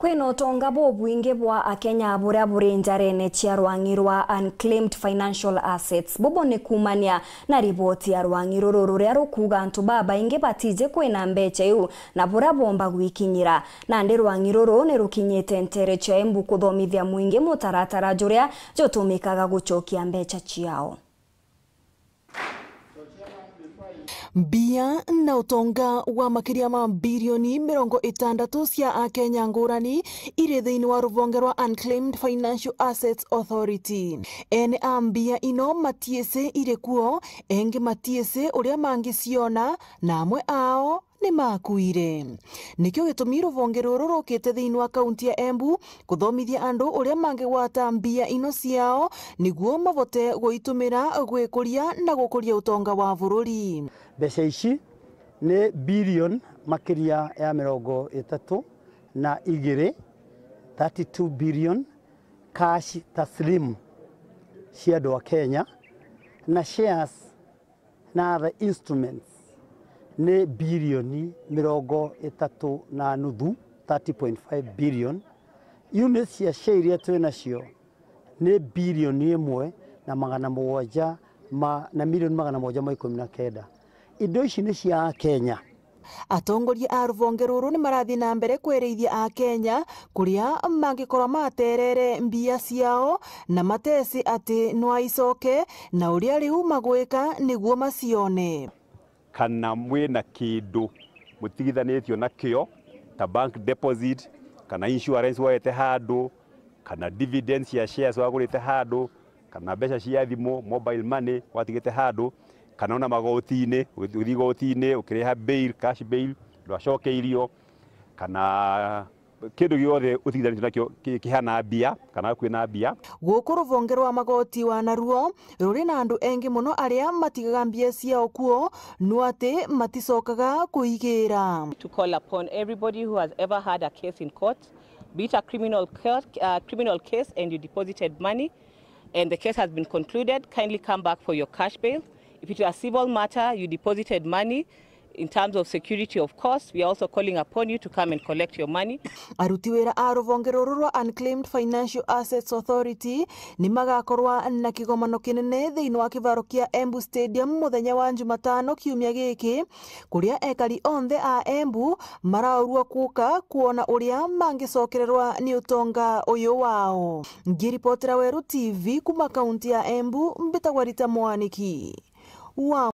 Kwino tonga bobwinge bwa Akenya buria buri njarene cia rwangi rwa unclaimed financial assets bubone kumania na riboti ya rwangi ruru ruria rukuga antu babaingi batije kwina mbeca iu na buria bomba gwikinyira na ndi rwangi ruru ni rukinyite ntere cia Embu kuthomithia mwingi mutaratara juria jotumikaga guchokia mbeca ciao. Mbia na utonga wa makiria ma bilioni 60 cia Akenya ngurani iri thiini wa ruvonge rwa Unclaimed Financial Assets Authority. Ene a mbia ino matiese iri kuo, engi matiese uria mangiciona na amwe ao ni makuire. Nikio gitumi ruvonge ruru rukite thiini wa kaunti ya Embu kuthomithia andu uria mangigwata mbia ino ciao niguo mavote guitumira gwikuria na gukuria utonga wa bururi. Mbeca ici ni bilioni makiria ya 32 na 32 billion cash taslim cia andu a Kenya na shares na other instruments ni bilioni 30.5 billion. Units cia share iria twina cio ni bilioni 1.7 na milioni 119. Indo ici ni cia Kenya. Atongoria a ruvonge ruru ni marathi na mbere kwereithia a Kenya kuria mangikorwa materere mbia ciao na matesi ati no icoke na uria riu magwika niguo macione. Kana mwina kindu mutigithanitio nakio ta bank deposit kana insurance waete handu kana dividends ya shares wagurite handu kana mbeca cia thimu mobile money watigite handu kana ona magoti-ini uthigoti-ini ukiriha bail cash bail ndwacokeirio kana kindu giothe utigithanitio nakio kihana mbia kana kwina mbia. Guku ruvonge rwa magoti wa naruo ruri na andu engi muno aria matigaga mbia ciao kuo no ati maticokaga kuigira. To call upon everybody who has ever had a case in court, be it a criminal case and you deposited money and the case has been concluded, kindly come back for your cash bail. If it is a civil matter, you deposited money in terms of security, of course, we are also calling upon you to come and collect your money. Aruti wira a ruvonge ruru rwa Unclaimed Financial Assets Authority ni magakorwa na kigomano kinene thiini wa kivaro kia Embu Stadium muthenya wa Jumatano kiumia giki kuria ekari onthe a Embu maraurua kuka kuona uria mangicokererwa ni utonga uyu wao. Ngiripotera Weru TV kuma kaunti ya Embu, mbitagwa Rita Mwaniki.